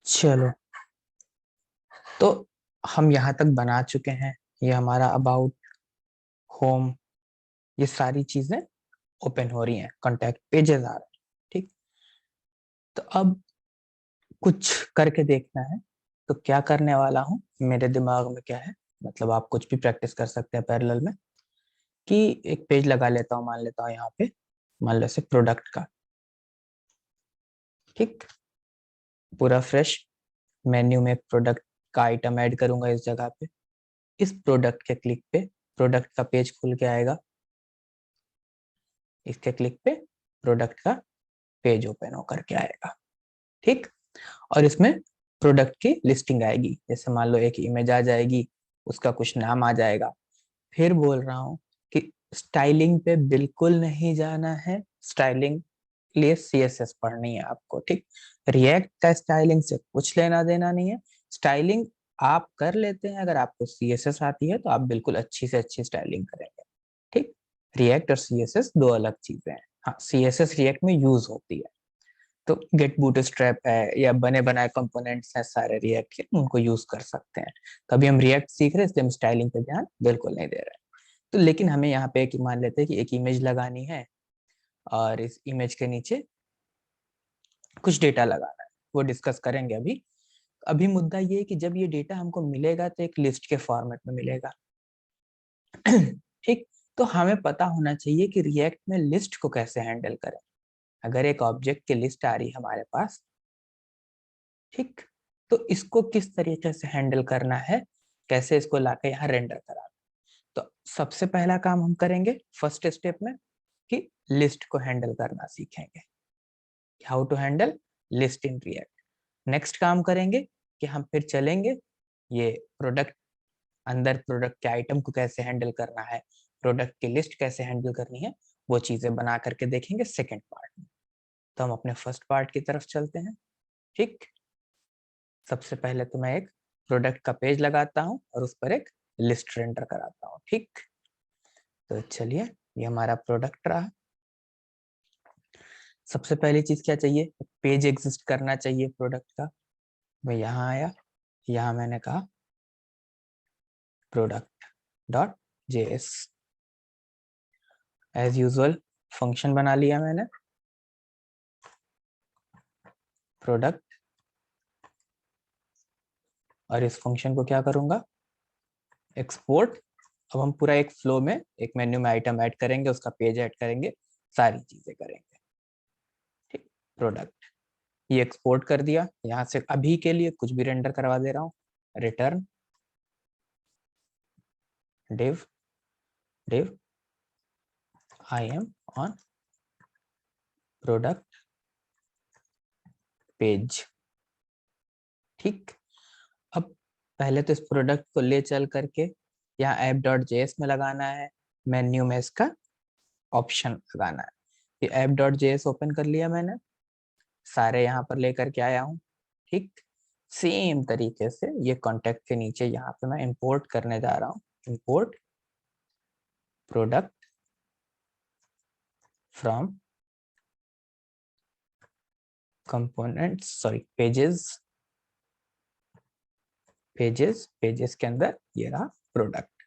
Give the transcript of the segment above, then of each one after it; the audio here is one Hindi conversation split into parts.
चलो, तो हम यहाँ तक बना चुके हैं। ये हमारा अबाउट, होम, ये सारी चीजें ओपन हो रही हैं, कॉन्टैक्ट पेजेस आ रहे हैं। ठीक, तो अब कुछ करके देखना है। तो क्या करने वाला हूँ, मेरे दिमाग में क्या है, मतलब आप कुछ भी प्रैक्टिस कर सकते हैं पैरेलल में, कि एक पेज लगा लेता हूँ, मान लेता हूँ यहाँ पे, मान लो से प्रोडक्ट का। ठीक, पूरा फ्रेश मेन्यू में प्रोडक्ट का आइटम ऐड करूंगा इस जगह पे। इस प्रोडक्ट के क्लिक पे प्रोडक्ट का पेज खुल के आएगा। इसके क्लिक पे प्रोडक्ट का पेज ओपन होकर के आएगा। ठीक, और इसमें प्रोडक्ट की लिस्टिंग आएगी। जैसे मान लो एक इमेज आ जाएगी, उसका कुछ नाम आ जाएगा। फिर बोल रहा हूँ कि स्टाइलिंग पे बिल्कुल नहीं जाना है। स्टाइलिंग लिए सीएसएस पढ़नी है आपको। ठीक, रिएक्ट का स्टाइलिंग से कुछ लेना देना नहीं है। स्टाइलिंग आप कर लेते हैं, अगर आपको सीएसएस आती है तो आप बिल्कुल अच्छी से अच्छी स्टाइलिंग करेंगे। ठीक, रिएक्ट और सीएसएस दो अलग चीजें हैं। हाँ, सीएसएस रिएक्ट में यूज होती है। तो गेट बूटस्ट्रैप है या बने बनाए कंपोनेंट्स हैं सारे रिएक्ट के, उनको यूज कर सकते हैं। कभी हम रिएक्ट सीख रहे हैं इसलिए हम स्टाइलिंग पे ध्यान बिल्कुल नहीं दे रहे हैं। तो लेकिन हमें यहाँ पे एक मान लेते हैं कि एक इमेज लगानी है, और इस इमेज के नीचे कुछ डेटा लगाना है। वो डिस्कस करेंगे अभी। अभी मुद्दा ये है कि जब ये डेटा हमको मिलेगा तो एक लिस्ट के फॉर्मेट में मिलेगा। ठीक, तो हमें पता होना चाहिए कि रिएक्ट में लिस्ट को कैसे हैंडल करें। अगर एक ऑब्जेक्ट की लिस्ट आ रही है हमारे पास, ठीक, तो इसको किस तरीके से हैंडल करना है, कैसे इसको लाके यहाँ रेंडर कराना। तो सबसे पहला काम हम करेंगे फर्स्ट स्टेप में कि लिस्ट को हैंडल करना सीखेंगे। How to handle list in React. Next काम करेंगे कि हम फिर चलेंगे ये प्रोडक्ट, अंदर प्रोडक्ट के आइटम को कैसे हैंडल करना है, प्रोडक्ट की लिस्ट कैसे हैंडल करनी है, वो चीजें बना करके देखेंगे सेकेंड पार्ट में। तो हम अपने फर्स्ट पार्ट की तरफ चलते हैं। ठीक, सबसे पहले तो मैं एक प्रोडक्ट का पेज लगाता हूँ और उस पर एक लिस्ट रेंडर कराता हूँ। ठीक, तो चलिए, ये हमारा प्रोडक्ट रहा। सबसे पहली चीज क्या चाहिए, पेज एग्जिस्ट करना चाहिए प्रोडक्ट का। मैं यहाँ आया, यहाँ मैंने कहा product dot JS. As usual function बना लिया मैंने, प्रोडक्ट, और इस फंक्शन को क्या करूंगा, एक्सपोर्ट। अब हम पूरा एक फ्लो में, एक मेन्यू में आइटम ऐड करेंगे, उसका पेज ऐड करेंगे, सारी चीजें करेंगे। ठीक, प्रोडक्ट ये एक्सपोर्ट कर दिया। यहाँ से अभी के लिए कुछ भी रेंडर करवा दे रहा हूँ। Return div div I am on product page. ठीक, अब पहले तो इस प्रोडक्ट को ले चल करके यहाँ app.js में लगाना है, मेन्यू में इसका ऑप्शन लगाना है। ये app.js ओपन कर लिया मैंने, सारे यहाँ पर लेकर के आया हूँ। ठीक, सेम तरीके से ये कॉन्टेक्ट के नीचे यहाँ पे मैं इंपोर्ट करने जा रहा हूँ। Import product from components, sorry pages, pages के अंदर ये रहा प्रोडक्ट।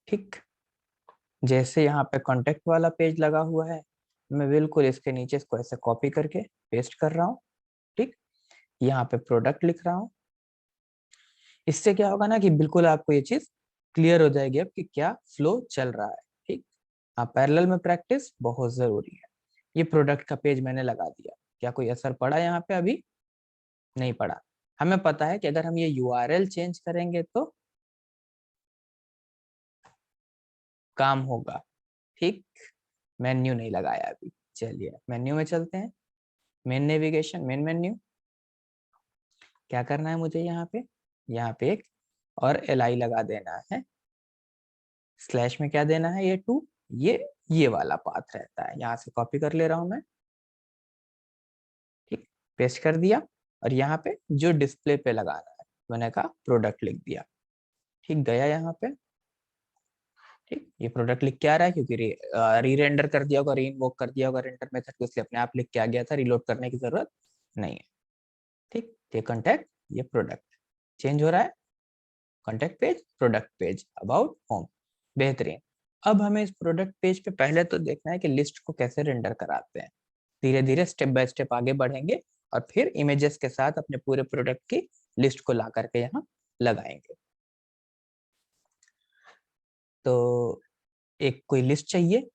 ठीक, जैसे यहाँ पे कॉन्टेक्ट वाला पेज लगा हुआ है, मैं बिल्कुल इसके नीचे इसको ऐसे कॉपी करके पेस्ट कर रहा हूँ। ठीक, यहाँ पे प्रोडक्ट लिख रहा हूँ। इससे क्या होगा ना कि बिल्कुल आपको ये चीज क्लियर हो जाएगी अब कि क्या फ्लो चल रहा है। ठीक, हाँ, पैरेलल में प्रैक्टिस बहुत जरूरी है। ये प्रोडक्ट का पेज मैंने लगा दिया, क्या कोई असर पड़ा यहाँ पे? अभी नहीं पड़ा। हमें पता है कि अगर हम ये यूआरएल चेंज करेंगे तो काम होगा। ठीक, मेन्यू नहीं लगाया अभी। चलिए मेन्यू में चलते हैं। मेन नेविगेशन, मेन मेन्यू, क्या करना है मुझे यहाँ पे एक और एल लगा देना है। स्लैश में क्या देना है, ये टू, ये वाला पाथ रहता है। यहाँ से कॉपी कर ले रहा हूं मैं। ठीक, पेस्ट कर दिया, और यहाँ पे जो डिस्प्ले पे लगाना है मैंने कहा प्रोडक्ट लिख दिया। ठीक, गया यहाँ पे। ठीक, ये प्रोडक्ट लिख के आ रहा है क्योंकि री रेंडर कर दिया होगा, री इन्वोक कर दिया होगा रेंडर मेथड को, इसलिए अपने आप लिख के आ गया था, रिलोड करने की जरूरत नहीं है। ठीक, ये कॉन्टैक्ट, ये प्रोडक्ट चेंज हो रहा है, contact page, product page, about, home. बेहतरीन। अब हमें इस प्रोडक्ट पेज पे पहले तो देखना है कि लिस्ट को कैसे रेंडर कराते हैं। धीरे धीरे स्टेप बाय स्टेप आगे बढ़ेंगे और फिर इमेजेस के साथ अपने पूरे प्रोडक्ट की लिस्ट को ला करके यहाँ लगाएंगे। तो एक कोई लिस्ट चाहिए,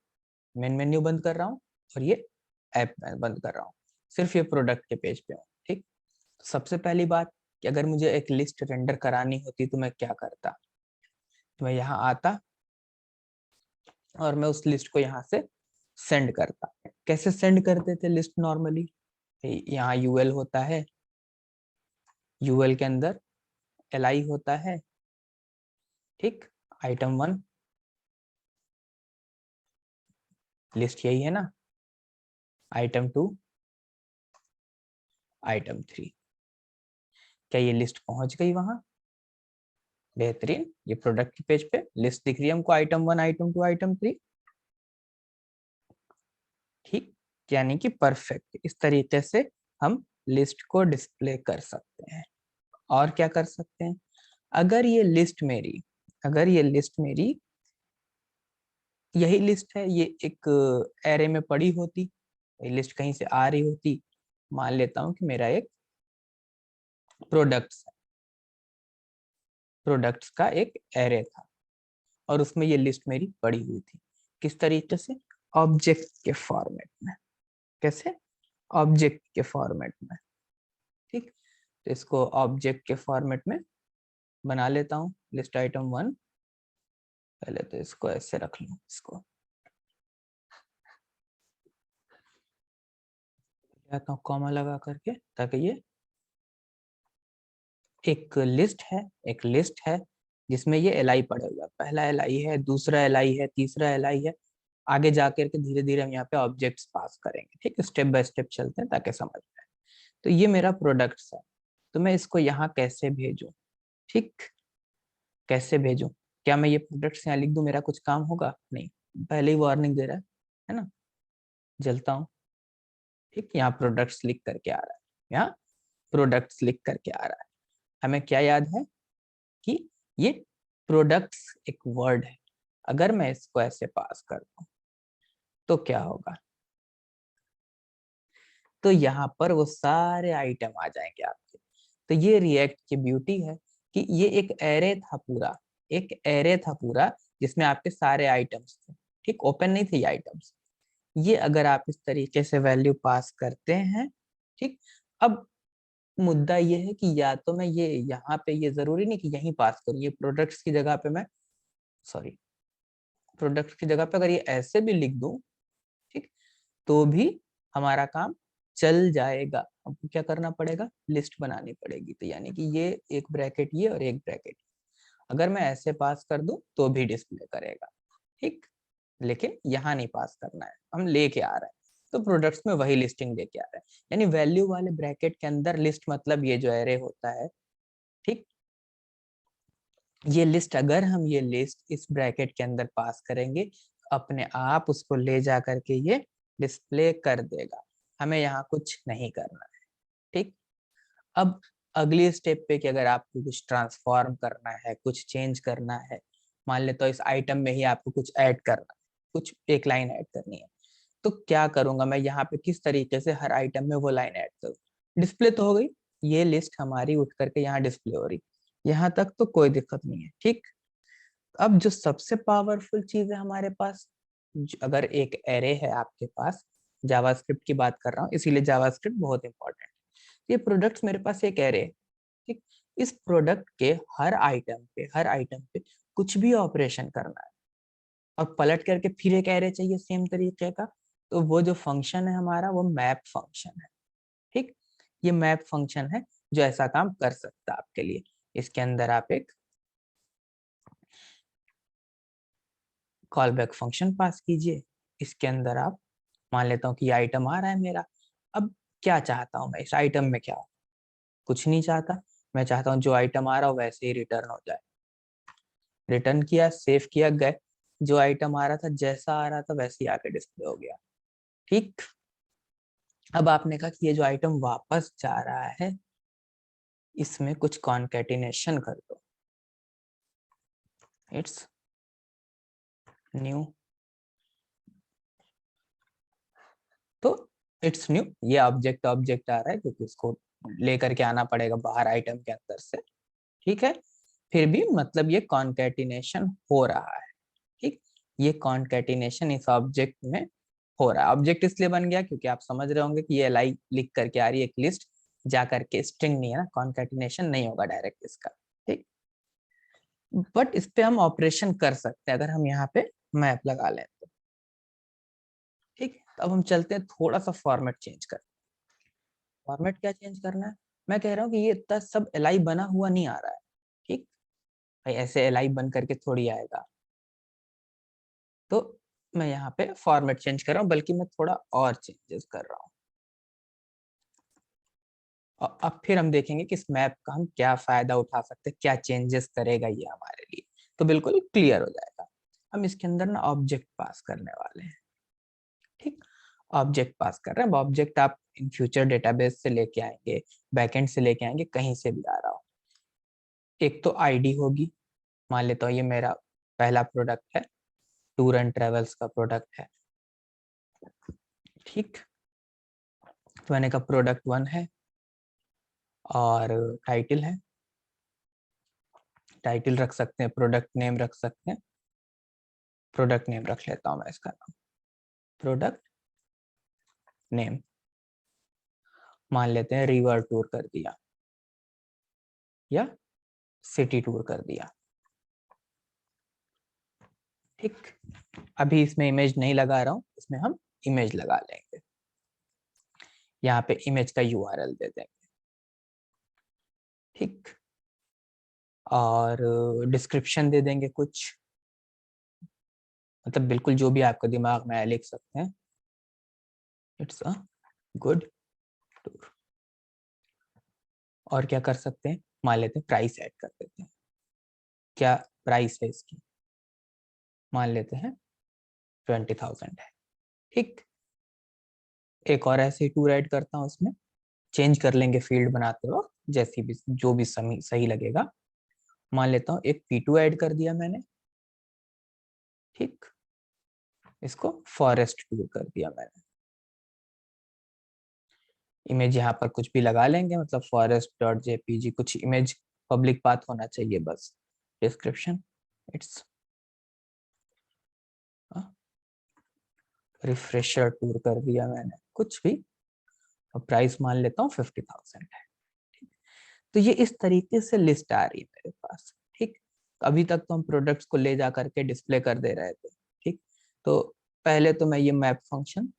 मेन मेन्यू बंद कर रहा हूँ और ये ऐप बंद कर रहा हूँ, सिर्फ ये प्रोडक्ट के पेज पे हूँ। ठीक, सबसे पहली बात कि अगर मुझे एक लिस्ट रेंडर करानी होती तो मैं क्या करता, तो मैं यहाँ आता और मैं उस लिस्ट को यहाँ से सेंड करता। कैसे सेंड करते थे लिस्ट नॉर्मली, यहाँ यूएल होता है, यूएल के अंदर एलआई होता है, ठीक, आइटम 1 लिस्ट यही है ना, आइटम 2, आइटम 3। क्या ये लिस्ट पहुंच गई वहां? बेहतरीन। ये प्रोडक्ट के पेज पे लिस्ट दिख रही है हमको, आइटम 1, आइटम 2, आइटम 3। ठीक, यानी कि परफेक्ट। इस तरीके से हम लिस्ट को डिस्प्ले कर सकते हैं। और क्या कर सकते हैं, अगर ये लिस्ट मेरी, अगर ये लिस्ट मेरी यही लिस्ट है, ये एक एरे में पड़ी होती, ये लिस्ट कहीं से आ रही होती, मान लेता हूं कि मेरा एक प्रोडक्ट्स है, प्रोडक्ट्स का एक एरे था और उसमें ये लिस्ट मेरी पड़ी हुई थी। किस तरीके से? ऑब्जेक्ट के फॉर्मेट में। कैसे? ऑब्जेक्ट के फॉर्मेट में। ठीक, तो इसको ऑब्जेक्ट के फॉर्मेट में बना लेता हूँ, लिस्ट आइटम 1। पहले तो इसको ऐसे रख लूँ, इसको लगाता हूँ कॉमा लगा करके, ताकि ये एक लिस्ट है, एक लिस्ट है जिसमें ये एलआई पड़े हुआ है। पहला एलआई है, दूसरा एलआई है, तीसरा एलआई है। आगे जाकर के धीरे धीरे हम यहाँ पे ऑब्जेक्ट्स पास करेंगे। ठीक है, स्टेप बाय स्टेप चलते हैं ताकि समझ में आए। तो ये मेरा प्रोडक्ट्स है, तो मैं इसको यहाँ कैसे भेजूं? ठीक, कैसे भेजूं? क्या मैं ये प्रोडक्ट्स यहाँ लिख दूं, मेरा कुछ काम होगा? नहीं, पहले ही वार्निंग दे रहा है ना, जलता हूँ। ठीक, यहाँ प्रोडक्ट्स लिख करके आ रहा है, यहाँ प्रोडक्ट्स लिख करके आ रहा है। हमें क्या याद है कि ये प्रोडक्ट्स एक वर्ड है। अगर मैं इसको ऐसे पास कर दूं तो क्या होगा, तो यहाँ पर वो सारे आइटम आ जाएंगे आपके। तो ये रिएक्ट की ब्यूटी है कि ये एक एरे था पूरा, एक एरे था पूरा जिसमें आपके सारे आइटम्स थे। ठीक, ओपन नहीं थे ये आइटम्स। ये अगर आप इस तरीके से वैल्यू पास करते हैं, ठीक, अब मुद्दा ये है कि या तो मैं ये यहाँ पे, ये जरूरी नहीं कि यहीं पास करूँ, ये प्रोडक्ट्स की जगह पे मैं, सॉरी, प्रोडक्ट्स की जगह पे अगर ये ऐसे भी लिख दूं, ठीक, तो भी हमारा काम चल जाएगा। हमको क्या करना पड़ेगा, लिस्ट बनानी पड़ेगी। तो यानी कि ये एक ब्रैकेट ये और एक ब्रैकेट, अगर मैं ऐसे पास कर दूं तो भी डिस्प्ले करेगा। ठीक, लेकिन यहाँ नहीं पास करना है, हम लेके आ रहे हैं। तो प्रोडक्ट्स में वही लिस्टिंग लेके आ रहे हैं, यानी वैल्यू वाले ब्रैकेट के अंदर लिस्ट मतलब ये जो एरे होता है। ठीक, ये लिस्ट, अगर हम ये लिस्ट इस ब्रैकेट के अंदर पास करेंगे, अपने आप उसको ले जा करके ये डिस्प्ले कर देगा। हमें यहाँ कुछ नहीं करना है। ठीक, अब अगली स्टेप पे कि अगर आपको कुछ ट्रांसफॉर्म करना है, कुछ चेंज करना है, मान ले तो इस आइटम में ही आपको कुछ ऐड करना है, कुछ एक लाइन ऐड करनी है, तो क्या करूंगा मैं यहाँ पे, किस तरीके से हर आइटम में वो लाइन ऐड करूँ? डिस्प्ले तो हो गई, ये लिस्ट हमारी उठ करके यहाँ डिस्प्ले हो रही, यहाँ तक तो कोई दिक्कत नहीं है। ठीक, अब जो सबसे पावरफुल चीज है हमारे पास, अगर एक एरे है आपके पास, जावास्क्रिप्ट की बात कर रहा हूँ इसीलिए जावास्क्रिप्ट बहुत इंपॉर्टेंट है। ये प्रोडक्ट्स मेरे पास एक एरे है। ठीक, इस प्रोडक्ट के हर आइटम पे, हर आइटम पे कुछ भी ऑपरेशन करना है और पलट करके फिर एक एरे चाहिए सेम तरीके का, तो वो जो फंक्शन है हमारा, वो मैप फंक्शन है। ठीक, ये मैप फंक्शन है जो ऐसा काम कर सकता है आपके लिए। इसके अंदर आप एक कॉल बैक फंक्शन पास कीजिए, इसके अंदर आप, मान लेता हूँ कि ये आइटम आ रहा है मेरा। अब क्या चाहता हूँ मैं इस आइटम में, क्या, कुछ नहीं चाहता। मैं चाहता हूँ जो आइटम आ रहा हो वैसे ही रिटर्न हो जाए। रिटर्न किया, सेव किया, गए, जो आइटम आ रहा था जैसा आ रहा था वैसे ही आके डिस्प्ले हो गया। ठीक, अब आपने कहा कि ये जो आइटम वापस जा रहा है, इसमें कुछ कॉन्केटिनेशन कर दो, इट्स न्यू, तो इट्स न्यू, ये ऑब्जेक्ट ऑब्जेक्ट आ रहा है क्योंकि उसको लेकर के आना पड़ेगा बाहर आइटम के अंदर से, ठीक है। फिर भी मतलब ये कॉन्केटिनेशन हो रहा है, ठीक। ये कॉन्केटिनेशन इस ऑब्जेक्ट में हो रहा है। ऑब्जेक्ट इसलिए बन गया क्योंकि आप समझ रहे होंगे कि ये लाई लिख करके आ रही है, एक लिस्ट जा करके, स्ट्रिंग नहीं है ना, कॉन्केटिनेशन नहीं होगा डायरेक्ट इसका, ठीक। बट इस पे हम ऑपरेशन कर सकते हैं अगर हम यहाँ पे मैप लगा लें तो, ठीक। अब हम चलते हैं थोड़ा सा फॉर्मेट चेंज कर। फॉर्मेट क्या चेंज करना है, मैं कह रहा हूँ कि ये इतना सब एल बना हुआ नहीं आ रहा है, ठीक। भाई ऐसे एल बन करके थोड़ी आएगा, तो मैं यहाँ पे फॉर्मेट चेंज कर रहा हूँ, बल्कि मैं थोड़ा और चेंजेस कर रहा हूँ। और अब फिर हम देखेंगे कि इस मैप का हम क्या फायदा उठा सकते हैं, क्या चेंजेस करेगा ये हमारे लिए, तो बिल्कुल क्लियर हो जाएगा। हम इसके अंदर ना ऑब्जेक्ट पास करने वाले हैं, ठीक। ऑब्जेक्ट पास कर रहे हैं। ऑब्जेक्ट आप इन फ्यूचर डेटाबेस से लेके आएंगे, बैकएंड से लेके आएंगे, कहीं से भी आ रहा हो। एक तो आईडी होगी, मान लेता हूँ ये मेरा पहला प्रोडक्ट है, टूर एंड ट्रेवल्स का प्रोडक्ट है, ठीक। तो मैंने कहा प्रोडक्ट 1 है, और टाइटल है, टाइटल रख सकते हैं, प्रोडक्ट नेम रख सकते हैं, प्रोडक्ट नेम रख लेता हूँ मैं इसका नाम, प्रोडक्ट नेम मान लेते हैं, रिवर टूर कर दिया या सिटी टूर कर दिया, ठीक। अभी इसमें इमेज नहीं लगा रहा हूँ, इसमें हम इमेज लगा लेंगे। यहाँ पे इमेज का यूआरएल दे देंगे, ठीक। और डिस्क्रिप्शन दे देंगे कुछ, मतलब बिल्कुल जो भी आपका दिमाग में लिख सकते हैं, इट्स अ गुड टूर। और क्या कर सकते हैं, मान लेते हैं प्राइस ऐड कर देते हैं, क्या प्राइस है इसकी, मान लेते हैं 20,000 है, ठीक। एक और ऐसे ही टूर ऐड करता हूँ, उसमें चेंज कर लेंगे फील्ड बनाते वक्त, जैसी भी जो भी सही लगेगा। मान लेता हूँ एक P2 ऐड कर दिया मैंने, ठीक। इसको फॉरेस्ट टूर कर दिया मैंने। इमेज यहाँ पर कुछ भी लगा लेंगे, मतलब forest.jpg, कुछ इमेज पब्लिक पाथ होना चाहिए बस। डिस्क्रिप्शन इट्स रिफ्रेशर टूर कर दिया मैंने, कुछ भी। और प्राइस मान लेता हूँ 50,000 है, ठीक। तो ये इस तरीके से लिस्ट आ रही है मेरे पास, ठीक। अभी तक तो हम प्रोडक्ट्स को ले जा करके डिस्प्ले कर दे रहे थे, ठीक। तो पहले तो मैं ये मैप फंक्शन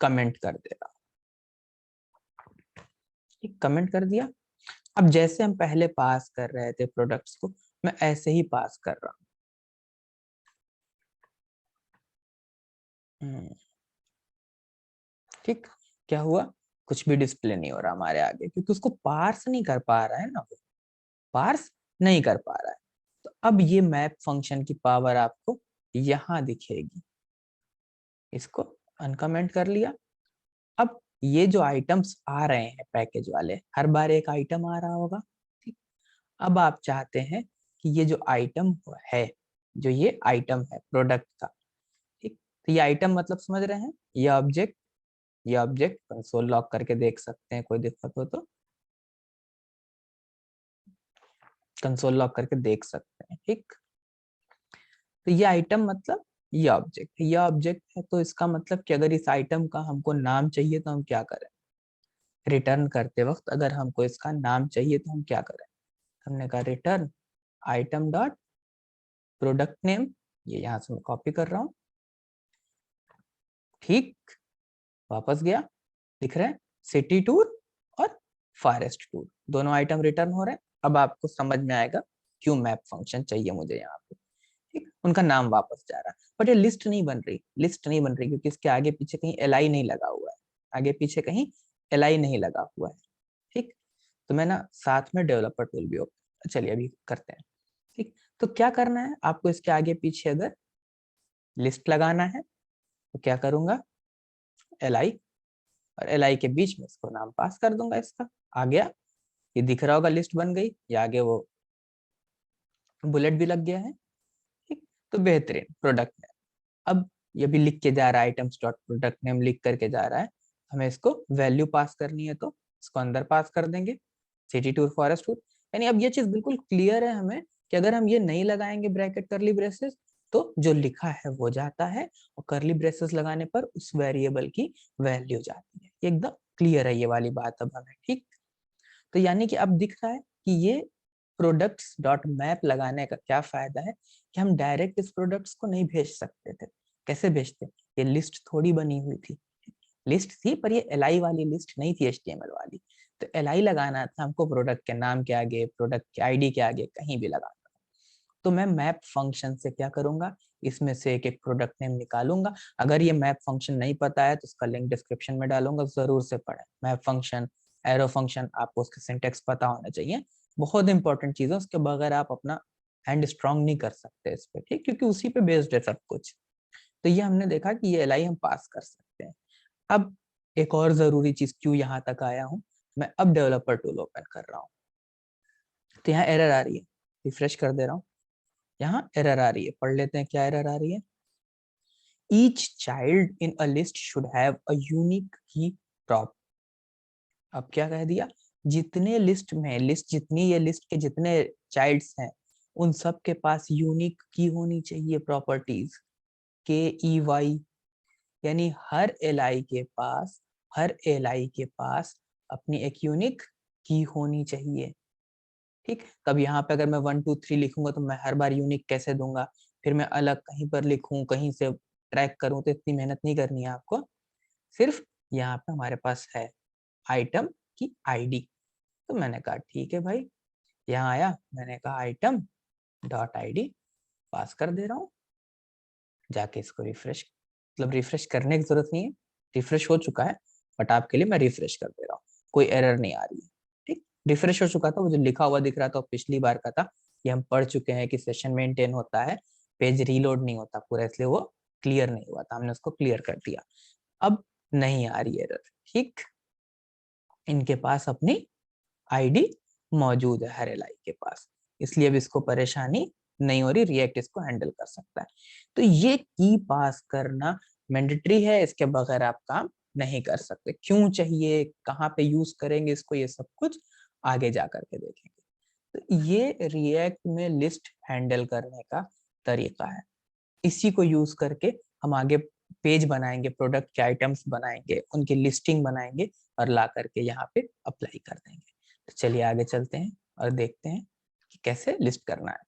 कमेंट कर दे रहा हूँ, ठीक, कमेंट कर दिया। अब जैसे हम पहले पास कर रहे थे प्रोडक्ट्स को, मैं ऐसे ही पास कर रहा हूँ, ठीक। क्या हुआ, कुछ भी डिस्प्ले नहीं हो रहा हमारे आगे, क्योंकि उसको पार्स नहीं कर पा रहा है ना, वो पार्स नहीं कर पा रहा है। तो अब ये मैप फंक्शन की पावर आपको यहाँ दिखेगी, इसको अनकमेंट कर लिया। अब ये जो आइटम्स आ रहे हैं पैकेज वाले, हर बार एक आइटम आ रहा होगा, ठीक। अब आप चाहते हैं कि ये जो आइटम है, जो ये आइटम है प्रोडक्ट का, ठीक। तो ये आइटम मतलब समझ रहे हैं, ये ऑब्जेक्ट कंसोल लॉक करके देख सकते हैं, कोई दिक्कत हो तो कंसोल लॉक करके देख सकते हैं, ठीक। तो ये आइटम मतलब ये ऑब्जेक्ट है, तो इसका मतलब कि अगर इस आइटम का हमको नाम चाहिए तो हम क्या करें, रिटर्न करते वक्त अगर हमको इसका नाम चाहिए तो हम क्या करें, हमने कहा return item dot product name, ये यहाँ से मैं कॉपी कर रहा हूँ, ठीक। वापस गया, दिख रहा है सिटी टूर और फॉरेस्ट टूर, दोनों आइटम रिटर्न हो रहे हैं। अब आपको समझ में आएगा क्यों मैप फंक्शन चाहिए मुझे यहाँ पे, ठीक। उनका नाम वापस जा रहा है, बट ये लिस्ट नहीं बन रही क्योंकि इसके आगे पीछे कहीं एल नहीं लगा हुआ है, आगे पीछे कहीं एल नहीं लगा हुआ है, ठीक। तो मैं ना साथ में डेवलपर टूल भी होता, चलिए अभी करते हैं, ठीक। तो क्या करना है आपको, इसके आगे पीछे अगर लिस्ट लगाना है तो क्या करूंगा, एल और एल के बीच में इसको नाम पास कर दूंगा, इसका आ गया, ये दिख रहा होगा, लिस्ट बन गई, या आगे वो बुलेट भी लग गया है, ठीक। तो बेहतरीन प्रोडक्ट नेम, अब ये भी लिख के जा रहा है, आइटम्स डॉट प्रोडक्ट नेम लिख करके जा रहा है, हमें इसको वैल्यू पास करनी है तो इसको अंदर पास कर देंगे, सिटी टूर फॉरेस्ट टूर। यानी अब ये चीज बिल्कुल क्लियर है हमें कि अगर हम ये नहीं लगाएंगे ब्रैकेट करली ब्रेसेस तो जो लिखा है वो जाता है, और करली ब्रेसेस लगाने पर उस वेरिएबल की वैल्यू जाती है। एकदम क्लियर है ये वाली बात अब हमें, ठीक। तो यानी कि अब दिख रहा है कि ये प्रोडक्ट्स डॉट मैप लगाने का क्या फायदा है कि हम डायरेक्ट इस प्रोडक्ट्स को नहीं भेज सकते थे। कैसे भेजते, ये लिस्ट थोड़ी बनी हुई थी, लिस्ट थी पर ये एलआई वाली लिस्ट नहीं थी, एचटीएमएल वाली। तो एलआई लगाना था हमको प्रोडक्ट के नाम के आगे, प्रोडक्ट के आईडी के आगे, कहीं भी लगाना। तो मैं मैप फंक्शन से क्या करूंगा, इसमें से एक एक प्रोडक्ट नेम निकालूंगा। अगर ये मैप फंक्शन नहीं पता है तो उसका लिंक डिस्क्रिप्शन में डालूंगा, जरूर से पढ़ें। मैप फंक्शन, एरो फंक्शन, आपको उसके सिंटेक्स पता होना चाहिए, बहुत इंपॉर्टेंट चीज है, उसके बगैर आप अपना हैंड स्ट्रांग नहीं कर सकते इस पे, ठीक, क्योंकि उसी पे बेस्ड है सब कुछ। तो ये हमने देखा कि ये एलआई हम पास कर सकते हैं। अब एक और जरूरी चीज, क्यों यहाँ तक आया हूँ मैं, अब डेवलपर टूल ओपन कर रहा हूँ तो यहाँ एरर आ रही है, रिफ्रेश कर दे रहा हूँ, यहाँ एरर आ रही है, पढ़ लेते हैं क्या एरर आ रही है। Each child in a list should have a unique की प्रॉप। अब क्या कह दिया, जितने लिस्ट में, लिस्ट जितनी, ये लिस्ट के जितने चाइल्ड्स हैं उन सब के पास यूनिक की होनी चाहिए, प्रॉपर्टीज के ई वाई, यानी हर एलआई के पास, हर एलआई के पास अपनी एक यूनिक की होनी चाहिए, ठीक। तब यहाँ पे अगर मैं 1 2 3 लिखूंगा तो मैं हर बार यूनिक कैसे दूंगा, फिर मैं अलग कहीं पर लिखूं, कहीं से ट्रैक करूं, तो इतनी मेहनत नहीं करनी है आपको। सिर्फ यहाँ पे हमारे पास है आइटम की आईडी। तो मैंने कहा ठीक है भाई, यहाँ आया, मैंने कहा आइटम डॉट आईडी पास कर दे रहा हूँ, जाके इसको रिफ्रेश, मतलब रिफ्रेश करने की जरूरत नहीं है, रिफ्रेश हो चुका है, बट आपके लिए मैं रिफ्रेश कर दे रहा हूँ, कोई एरर नहीं आ रही है, ठीक। रिफ्रेश हो चुका था, वो जो लिखा हुआ दिख रहा था पिछली बार का था, ये हम पढ़ चुके हैं कि सेशन मेंटेन होता है, पेज रीलोड नहीं होता पूरा, इसलिए वो क्लियर नहीं हुआ था, हमने उसको क्लियर कर दिया। अब नहीं आ रही एरर, ठीक। इनके पास अपनी आईडी मौजूद है हर एलआई के पास, इसलिए अब इसको परेशानी नहीं हो रही, रिएक्ट इसको हैंडल कर सकता है। तो ये की पास करना मैंडेटरी है, इसके बगैर आप काम नहीं कर सकते। क्यों चाहिए, कहाँ पे यूज करेंगे इसको, ये सब कुछ आगे जा करके देखेंगे। तो ये रिएक्ट में लिस्ट हैंडल करने का तरीका है, इसी को यूज करके हम आगे पेज बनाएंगे, प्रोडक्ट के आइटम्स बनाएंगे, उनकी लिस्टिंग बनाएंगे और ला करके यहाँ पे अप्लाई कर देंगे। तो चलिए आगे चलते हैं और देखते हैं कि कैसे लिस्ट करना है।